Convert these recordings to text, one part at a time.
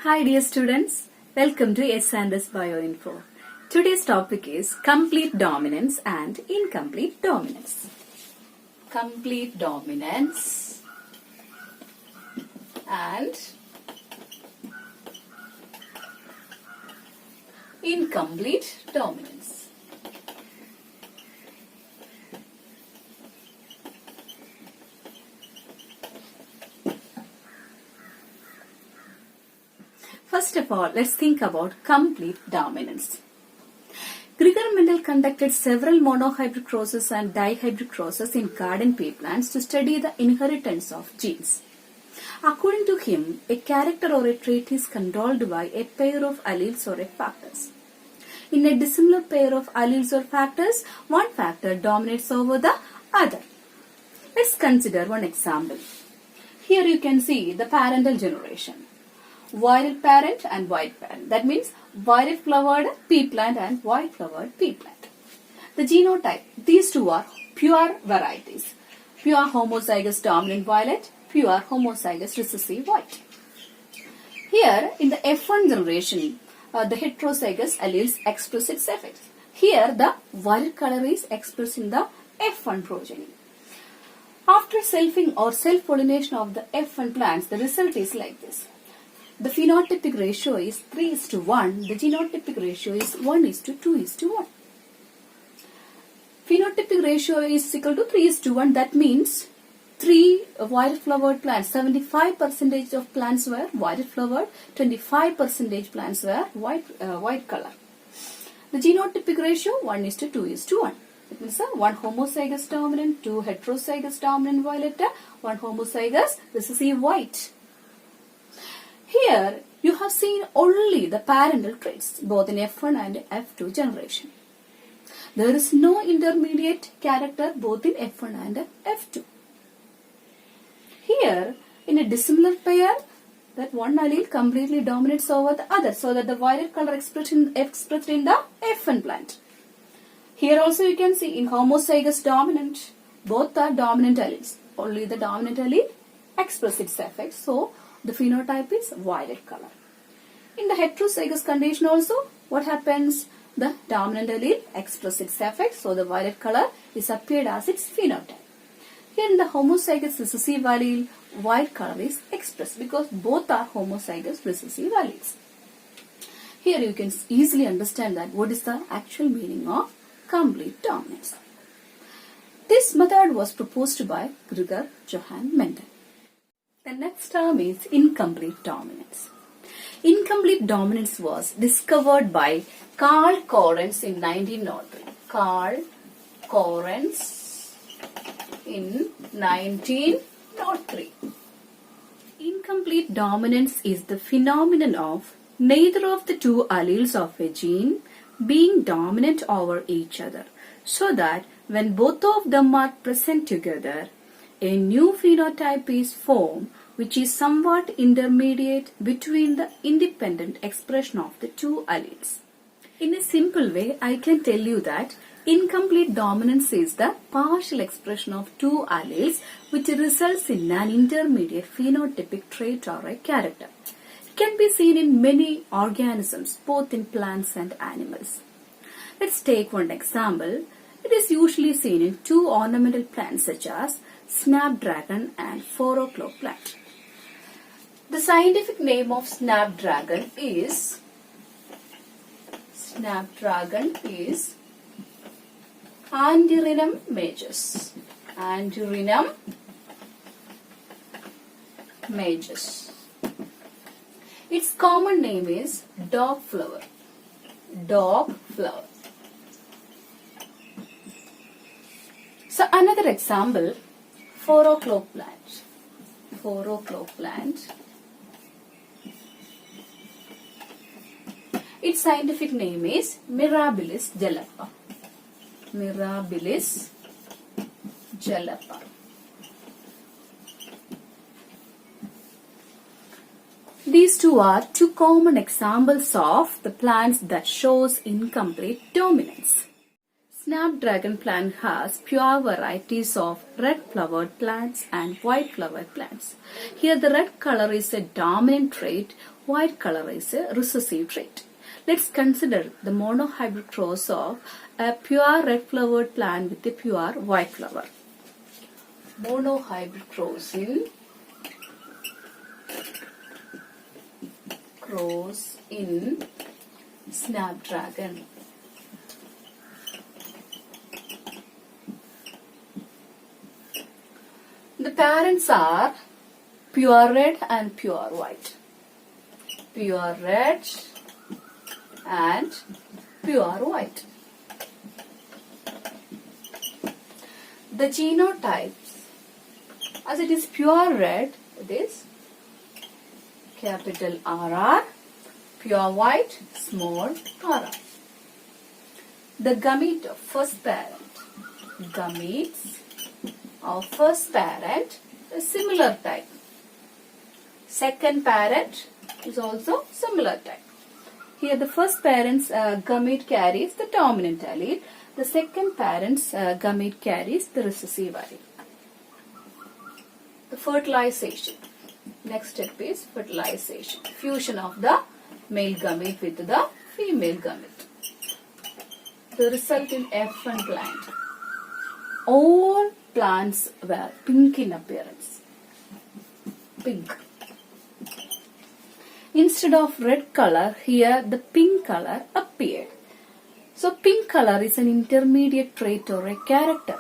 Hi dear students, welcome to S and S Bioinfo. Today's topic is complete dominance and incomplete dominance. Complete dominance and incomplete dominance. First of all, let's think about complete dominance. Gregor Mendel conducted several monohybrid crosses and dihybrid crosses in garden pea plants to study the inheritance of genes. According to him, a character or a trait is controlled by a pair of alleles or factors. In a dissimilar pair of alleles or factors, one factor dominates over the other. Let's consider one example. Here you can see the parental generation. Violet parent and white parent. That means violet flowered pea plant and white flowered pea plant. The genotype, these two are pure varieties. Pure homozygous dominant violet, pure homozygous recessive white. Here in the F1 generation, the heterozygous alleles express its effects. Here the violet color is expressed in the F1 progeny. After selfing or self-pollination of the F1 plants, the result is like this. The phenotypic ratio is 3:1. The genotypic ratio is 1:2:1. Phenotypic ratio is equal to 3:1. That means 3 violet flowered plants, 75% of plants were violet flowered, 25% plants were white color. The genotypic ratio 1:2:1. It means 1 homozygous dominant, 2 heterozygous dominant violet, 1 homozygous recessive white. Here, you have seen only the parental traits, both in F1 and F2 generation. There is no intermediate character both in F1 and F2. Here, in a dissimilar pair, that one allele completely dominates over the other, so that the violet color expressed in the F1 plant. Here also you can see in homozygous dominant, both are dominant alleles. Only the dominant allele expresses its effects, so the phenotype is violet color. In the heterozygous condition also, what happens? The dominant allele expresses its effects, so the violet color is appeared as its phenotype. Here in the homozygous recessive allele, white color is expressed because both are homozygous recessive alleles. Here you can easily understand that what is the actual meaning of complete dominance. This method was proposed by Gregor Johann Mendel. The next term is incomplete dominance. Incomplete dominance was discovered by Carl Correns in 1903. Carl Correns in 1903. Incomplete dominance is the phenomenon of neither of the two alleles of a gene being dominant over each other, so that when both of them are present together, a new phenotype is formed which is somewhat intermediate between the independent expression of the two alleles. In a simple way, I can tell you that incomplete dominance is the partial expression of two alleles which results in an intermediate phenotypic trait or a character. It can be seen in many organisms, both in plants and animals. Let's take one example. It is usually seen in two ornamental plants such as snapdragon and 4-o'clock plant. The scientific name of snapdragon is Antirrhinum majus. Antirrhinum majus. Its common name is dog flower. Dog flower. So another example, 4-o'clock plant. 4-o'clock plant. Its scientific name is Mirabilis jalapa. Mirabilis jalapa. These two are two common examples of the plants that shows incomplete dominance. Snapdragon plant has pure varieties of red flowered plants and white flowered plants. Here the red color is a dominant trait white color is a recessive trait. Let's consider the monohybrid cross of a pure red flowered plant with a pure white flower. Monohybrid cross in Snapdragon. The parents are pure red and pure white. Pure red and pure white. The genotypes, as it is pure red, it is capital RR, pure white, small rr. The gamete of first parent, gametes of first parent is similar type. Second parent is also similar type. Here the first parent's gamete carries the dominant allele. The second parent's gamete carries the recessive allele. The fertilization. Next step is fertilization. Fusion of the male gamete with the female gamete. The result in F1 plant. All plants were pink in appearance. Pink. Instead of red color, here the pink color appeared. So pink color is an intermediate trait or a character.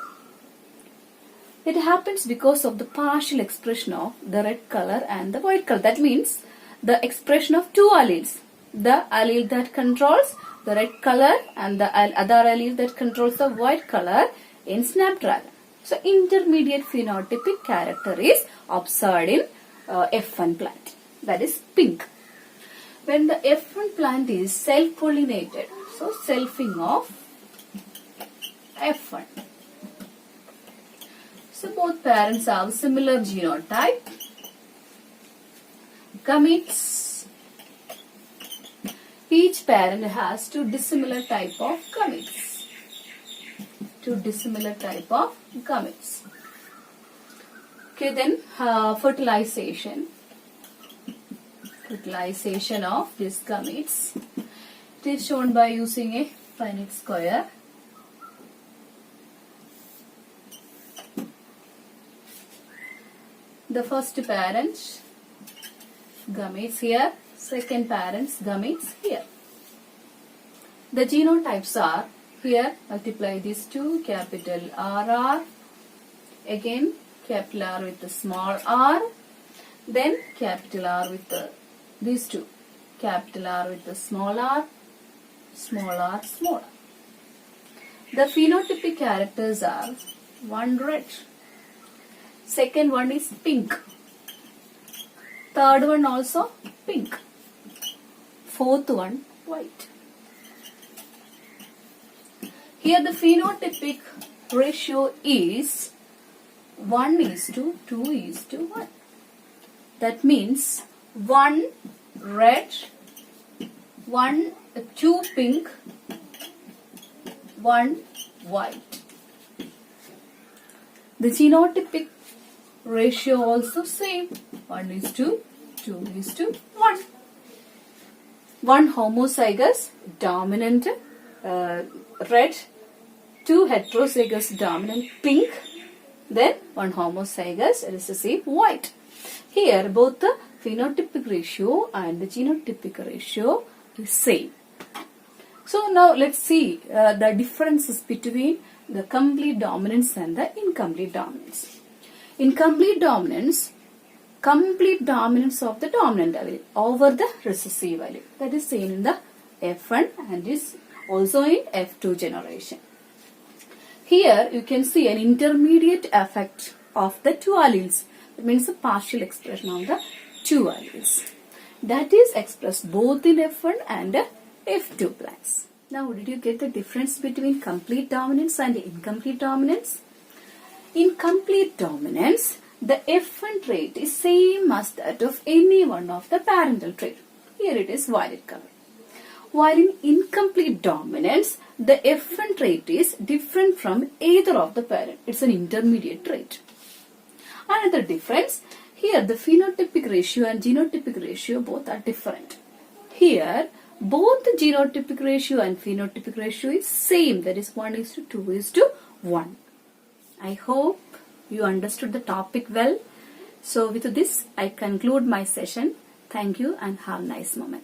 It happens because of the partial expression of the red color and the white color. That means the expression of two alleles. The allele that controls the red color and the other allele that controls the white color in Snapdragon. So intermediate phenotypic character is observed in F1 plant. That is pink. When the F1 plant is self-pollinated, so selfing of F1. So both parents have similar genotype. Gametes. Each parent has two dissimilar type of gametes. Two dissimilar type of gametes. Okay, then fertilization. Fertilization of these gametes. It is shown by using a Punnett square. The first parent gametes here, second parent's gametes here. The genotypes are here, multiply these two, capital RR, again capital R with the small r, then capital R with these two, capital R with the small r, small r, small r. The phenotypic characters are one red, second one is pink, third one also pink, fourth one white. Here the phenotypic ratio is 1:2:1. That means 1 red, 2 pink, 1 white. The genotypic ratio also same, 1:2:1. One homozygous dominant red, 2 heterozygous dominant pink, then one homozygous recessive white. Here both the phenotypic ratio and the genotypic ratio is same. So now let's see the differences between the complete dominance and the incomplete dominance. In complete dominance of the dominant allele over the recessive allele. That is seen in the F1 and is also in F2 generation. Here you can see an intermediate effect of the two alleles. That means a partial expression of the two alleles. That is expressed both in F1 and F2 plants. Now did you get the difference between complete dominance and incomplete dominance? In complete dominance, the F1 trait is same as that of any one of the parental trait. Here it is violet color. While in incomplete dominance, the F1 trait is different from either of the parent. It's an intermediate trait. Another difference, Here the phenotypic ratio and genotypic ratio both are different. Here both the genotypic ratio and phenotypic ratio is same, that is 1:2:1. I hope you understood the topic well. So with this I conclude my session. Thank you and have nice moments.